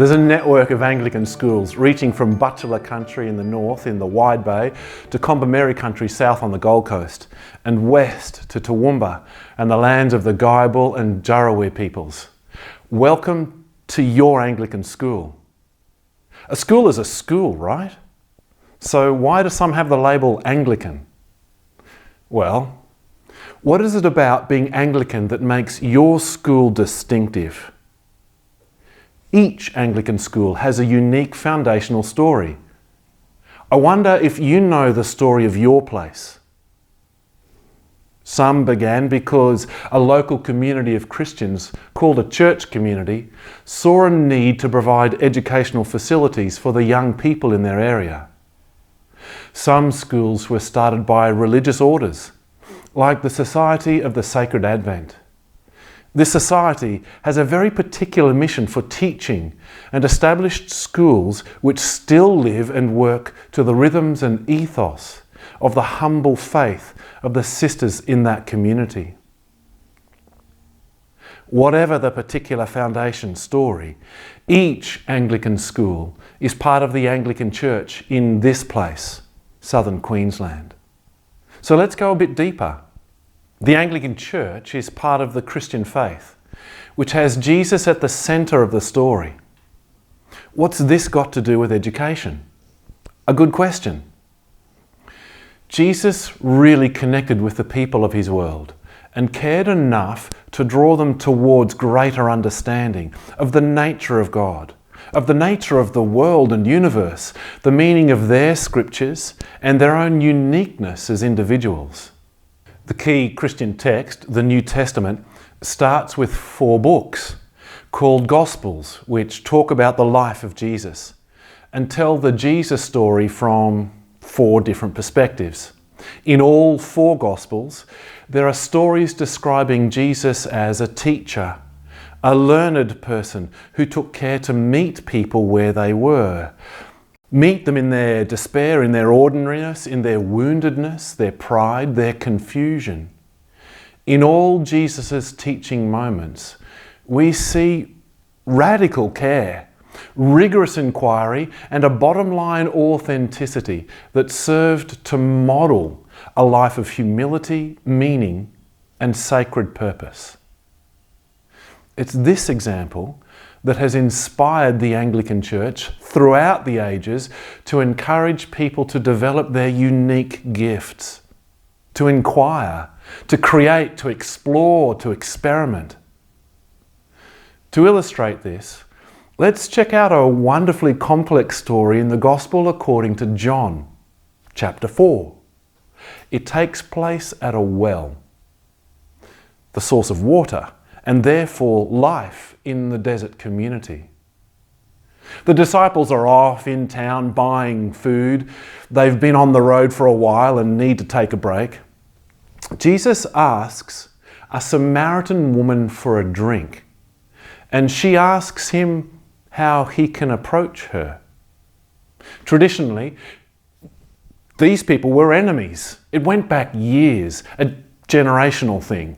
There's a network of Anglican schools reaching from Butchulla country in the north in the Wide Bay to Combermary country south on the Gold Coast and west to Toowoomba and the lands of the Guyabul and Jarawir peoples. Welcome to your Anglican school. A school is a school, right? So why do some have the label Anglican? Well, what is it about being Anglican that makes your school distinctive? Each Anglican school has a unique foundational story. I wonder if you know the story of your place. Some began because a local community of Christians, called a church community, saw a need to provide educational facilities for the young people in their area. Some schools were started by religious orders, like the Society of the Sacred Advent. This society has a very particular mission for teaching and established schools which still live and work to the rhythms and ethos of the humble faith of the sisters in that community. Whatever the particular foundation story, each Anglican school is part of the Anglican Church in this place, Southern Queensland. So let's go a bit deeper. The Anglican Church is part of the Christian faith, which has Jesus at the centre of the story. What's this got to do with education? A good question. Jesus really connected with the people of his world and cared enough to draw them towards greater understanding of the nature of God, of the nature of the world and universe, the meaning of their scriptures and their own uniqueness as individuals. The key Christian text, the New Testament, starts with 4 books called Gospels, which talk about the life of Jesus and tell the Jesus story from 4 different perspectives. In all 4 Gospels, there are stories describing Jesus as a teacher, a learned person who took care to meet people where they were. Meet them in their despair, in their ordinariness, in their woundedness, their pride, their confusion. In all Jesus' teaching moments, we see radical care, rigorous inquiry, and a bottom line authenticity that served to model a life of humility, meaning, and sacred purpose. It's this example that has inspired the Anglican Church throughout the ages to encourage people to develop their unique gifts, to inquire, to create, to explore, to experiment. To illustrate this, let's check out a wonderfully complex story in the Gospel according to John, chapter 4. It takes place at a well, the source of water, and therefore life in the desert community. The disciples are off in town buying food. They've been on the road for a while and need to take a break. Jesus asks a Samaritan woman for a drink, and she asks him how he can approach her. Traditionally, these people were enemies. It went back years, a generational thing.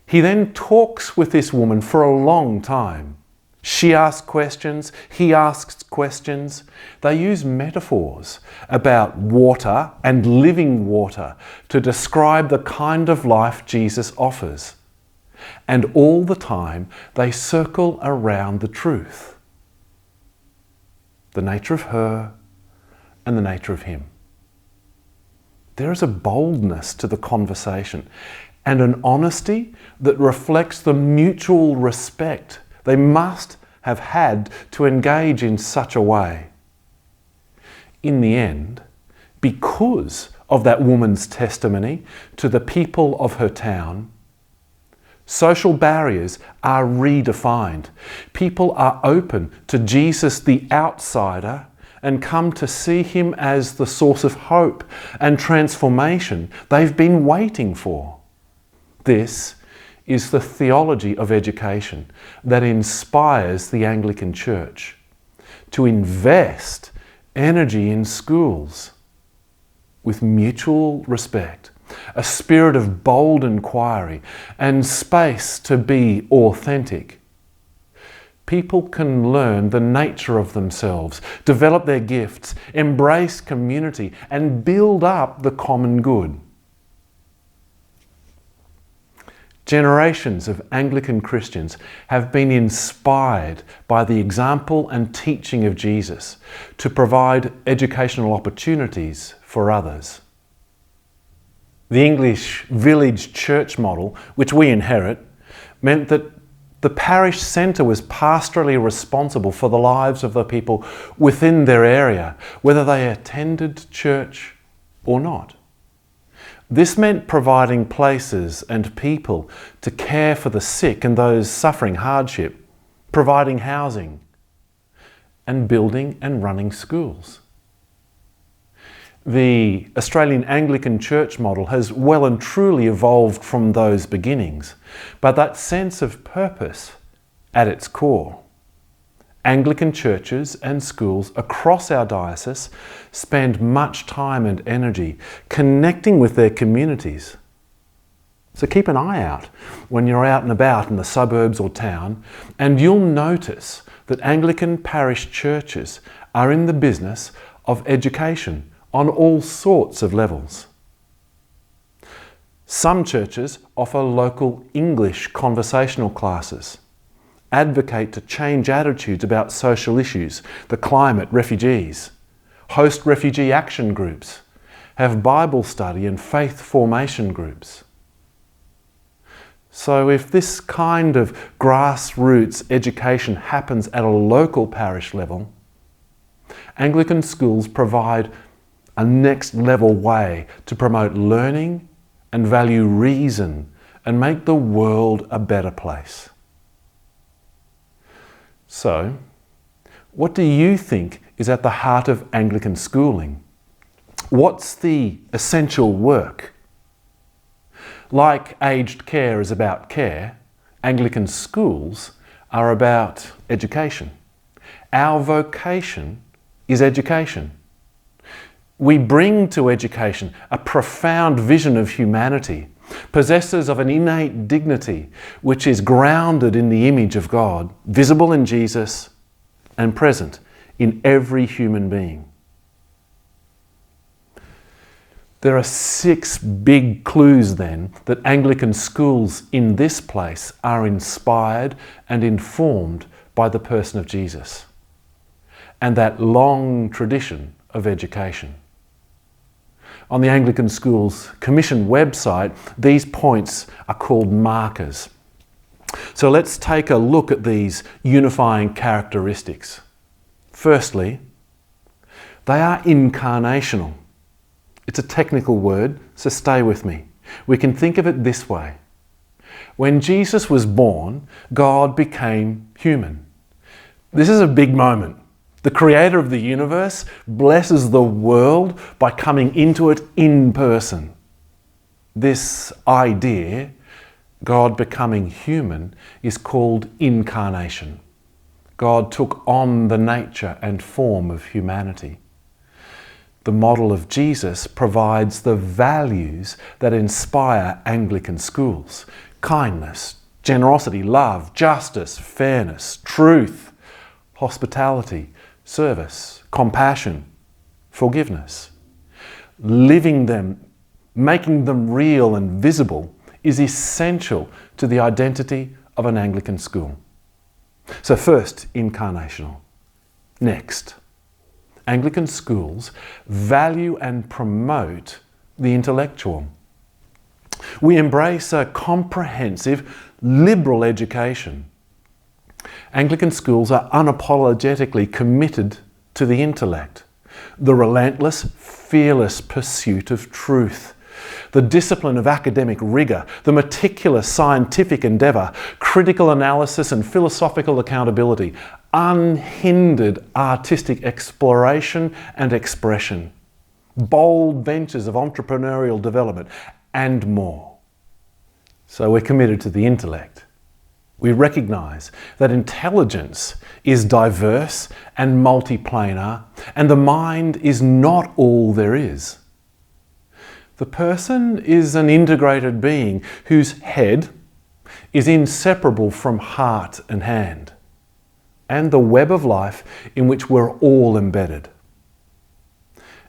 He then talks with this woman for a long time. She asks questions, he asks questions. They use metaphors about water and living water to describe the kind of life Jesus offers. And all the time they circle around the truth, the nature of her and the nature of him. There is a boldness to the conversation and an honesty that reflects the mutual respect they must have had to engage in such a way. In the end, because of that woman's testimony to the people of her town, social barriers are redefined. People are open to Jesus the outsider and come to see him as the source of hope and transformation they've been waiting for. This is the theology of education that inspires the Anglican Church to invest energy in schools with mutual respect, a spirit of bold inquiry, and space to be authentic. people can learn the nature of themselves, develop their gifts, embrace community, and build up the common good. Generations of Anglican Christians have been inspired by the example and teaching of Jesus to provide educational opportunities for others. The English village church model, which we inherit, meant that the parish centre was pastorally responsible for the lives of the people within their area, whether they attended church or not. This meant providing places and people to care for the sick and those suffering hardship, providing housing, and building and running schools. The Australian Anglican Church model has well and truly evolved from those beginnings, but that sense of purpose at its core. Anglican churches and schools across our diocese spend much time and energy connecting with their communities. So keep an eye out when you're out and about in the suburbs or town, and you'll notice that Anglican parish churches are in the business of education on all sorts of levels. Some churches offer local English conversational classes, advocate to change attitudes about social issues, the climate, refugees, host refugee action groups, have Bible study and faith formation groups. So if this kind of grassroots education happens at a local parish level, Anglican schools provide a next level way to promote learning and value reason and make the world a better place. So, what do you think is at the heart of Anglican schooling? What's the essential work? Like aged care is about care, Anglican schools are about education. Our vocation is education. We bring to education a profound vision of humanity, possessors of an innate dignity which is grounded in the image of God, visible in Jesus and present in every human being. There are 6 big clues then that Anglican schools in this place are inspired and informed by the person of Jesus and that long tradition of education. On the Anglican Schools Commission website, these points are called markers. So let's take a look at these unifying characteristics. Firstly, they are incarnational. It's a technical word, so stay with me. We can think of it this way. When Jesus was born, God became human. This is a big moment. The creator of the universe blesses the world by coming into it in person. This idea, God becoming human, is called incarnation. God took on the nature and form of humanity. The model of Jesus provides the values that inspire Anglican schools: kindness, generosity, love, justice, fairness, truth, hospitality, service, compassion, forgiveness. Living them, making them real and visible is essential to the identity of an Anglican school. So first, incarnational. Next, Anglican schools value and promote the intellectual. We embrace a comprehensive, liberal education. Anglican schools are unapologetically committed to the intellect, the relentless, fearless pursuit of truth, the discipline of academic rigour, the meticulous scientific endeavour, critical analysis and philosophical accountability, unhindered artistic exploration and expression, bold ventures of entrepreneurial development, and more. So we're committed to the intellect. We recognise that intelligence is diverse and multiplanar, and the mind is not all there is. The person is an integrated being whose head is inseparable from heart and hand. and the web of life in which we're all embedded.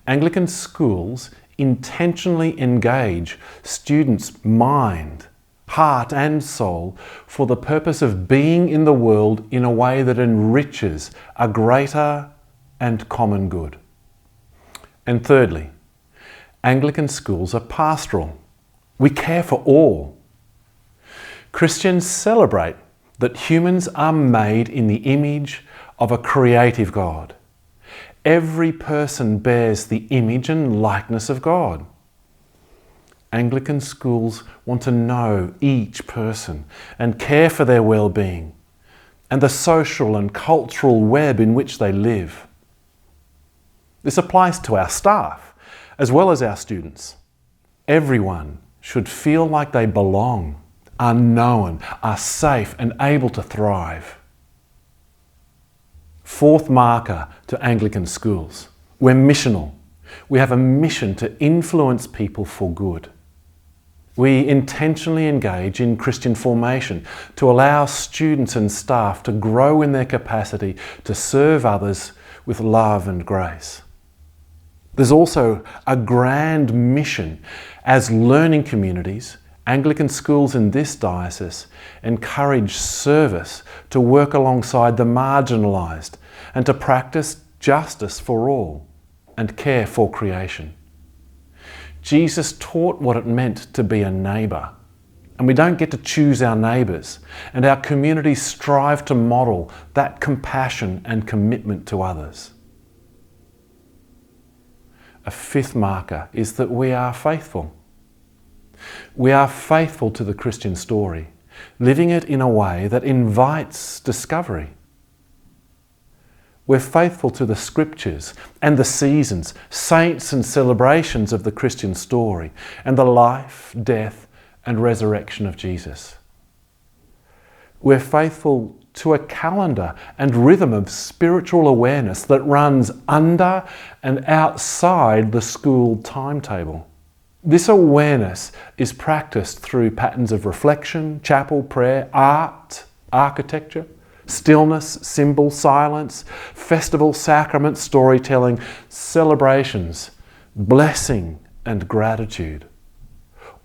Anglican schools intentionally engage students' mind, heart and soul for the purpose of being in the world in a way that enriches a greater and common good. And thirdly, Anglican schools are pastoral. We care for all. Christians celebrate that humans are made in the image of a creative God. Every person bears the image and likeness of God. Anglican schools want to know each person and care for their well-being and the social and cultural web in which they live. This applies to our staff as well as our students. Everyone should feel like they belong, are known, are safe and able to thrive. Fourth marker to Anglican schools. We're missional. We have a mission to influence people for good. We intentionally engage in Christian formation to allow students and staff to grow in their capacity to serve others with love and grace. There's also a grand mission. As learning communities, Anglican schools in this diocese encourage service to work alongside the marginalised and to practice justice for all and care for creation. Jesus taught what it meant to be a neighbour, and we don't get to choose our neighbours, and our communities strive to model that compassion and commitment to others. A fifth marker is that we are faithful. We are faithful to the Christian story, living it in a way that invites discovery. We're faithful to the scriptures and the seasons, saints and celebrations of the Christian story, and the life, death, and resurrection of Jesus. We're faithful to a calendar and rhythm of spiritual awareness that runs under and outside the school timetable. This awareness is practiced through patterns of reflection, chapel, prayer, art, architecture, stillness, symbol, silence, festival, sacrament, storytelling, celebrations, blessing, and gratitude.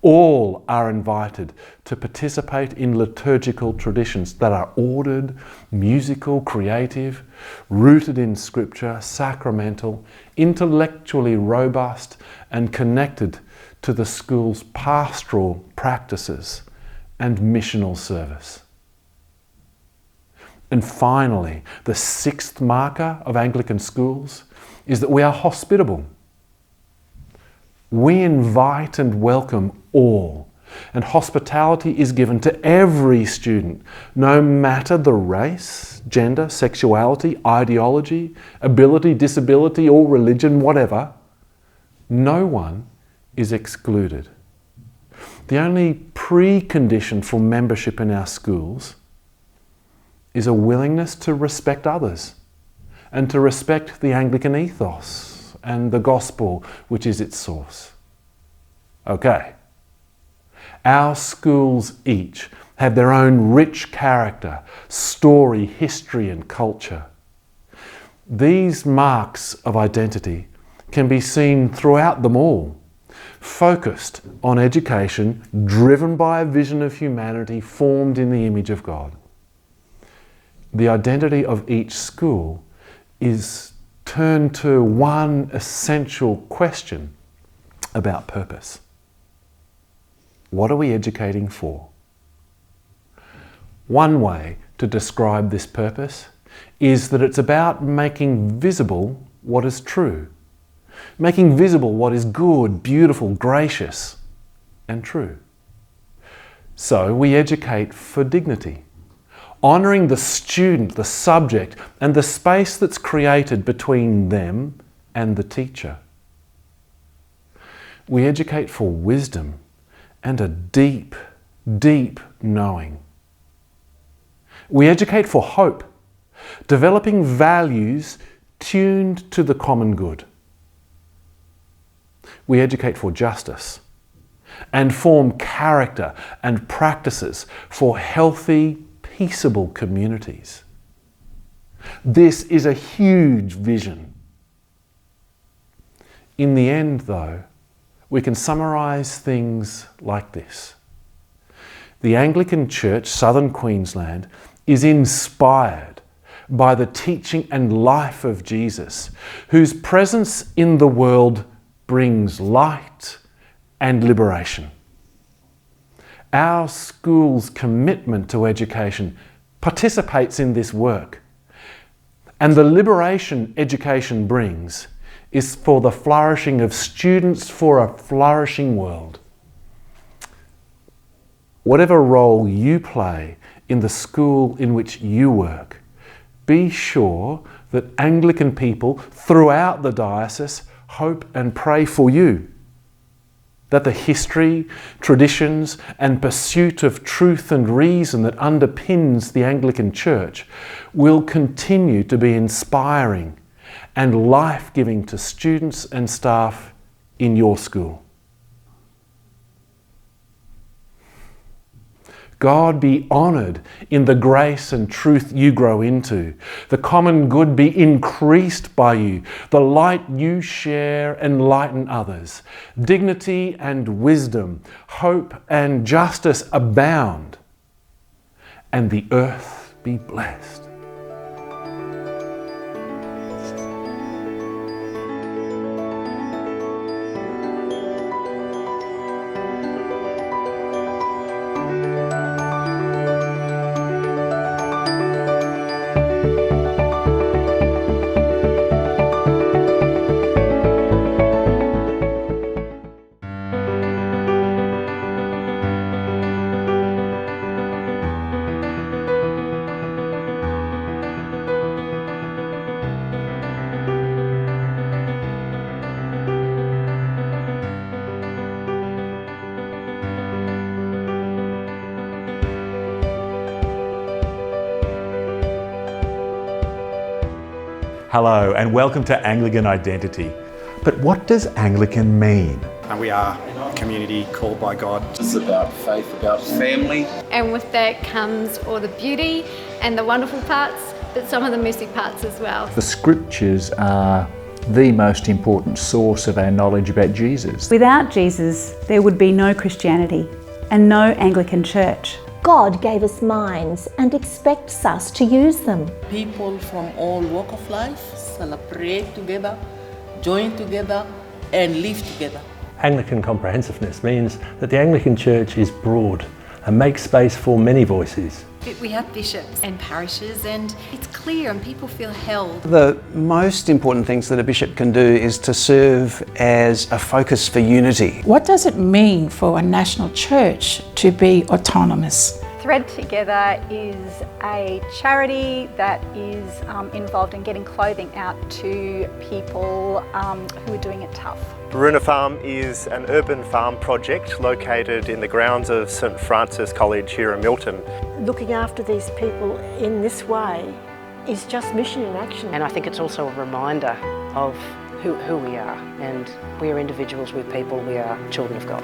All are invited to participate in liturgical traditions that are ordered, musical, creative, rooted in scripture, sacramental, intellectually robust, and connected to the school's pastoral practices and missional service. And finally, the sixth marker of Anglican schools is that we are hospitable. We invite and welcome all, and hospitality is given to every student, no matter the race, gender, sexuality, ideology, ability, disability, or religion, whatever. No one is excluded. The only precondition for membership in our schools is a willingness to respect others and to respect the Anglican ethos and the gospel, which is its source. Okay. Our schools each have their own rich character, story, history, and culture. These marks of identity can be seen throughout them all, focused on education, driven by a vision of humanity formed in the image of God. The identity of each school is turned to one essential question about purpose. What are we educating for? One way to describe this purpose is that it's about making visible what is true, making visible what is good, beautiful, gracious, and true. So we educate for dignity, honouring the student, the subject, and the space that's created between them and the teacher. We educate for wisdom and a deep, deep knowing. We educate for hope, developing values tuned to the common good. We educate for justice and form character and practices for healthy, peaceable communities. This is a huge vision. In the end, though, we can summarise things like this. The Anglican Church Southern Queensland is inspired by the teaching and life of Jesus, whose presence in the world brings light and liberation. Our school's commitment to education participates in this work, and the liberation education brings is for the flourishing of students for a flourishing world. Whatever role you play in the school in which you work, be sure that Anglican people throughout the diocese hope and pray for you, that the history, traditions and pursuit of truth and reason that underpins the Anglican Church will continue to be inspiring and life-giving to students and staff in your school. God be honoured in the grace and truth you grow into, the common good be increased by you, the light you share enlighten others, dignity and wisdom, hope and justice abound, and the earth be blessed. Hello and welcome to Anglican Identity. But what does Anglican mean? And we are a community called by God. It's about faith, about family. And with that comes all the beauty and the wonderful parts, but some of the messy parts as well. The scriptures are the most important source of our knowledge about Jesus. Without Jesus, there would be no Christianity and no Anglican Church. God gave us minds and expects us to use them. People from all walks of life celebrate together, join together and live together. Anglican comprehensiveness means that the Anglican Church is broad and makes space for many voices. We have bishops and parishes and it's clear and people feel held. The most important things that a bishop can do is to serve as a focus for unity. What does it mean for a national church to be autonomous? Thread Together is a charity that is involved in getting clothing out to people who are doing it tough. Baruna Farm is an urban farm project located in the grounds of St Francis College here in Milton. Looking after these people in this way is just mission in action. And I think it's also a reminder of who we are, and we are individuals with people, we are children of God.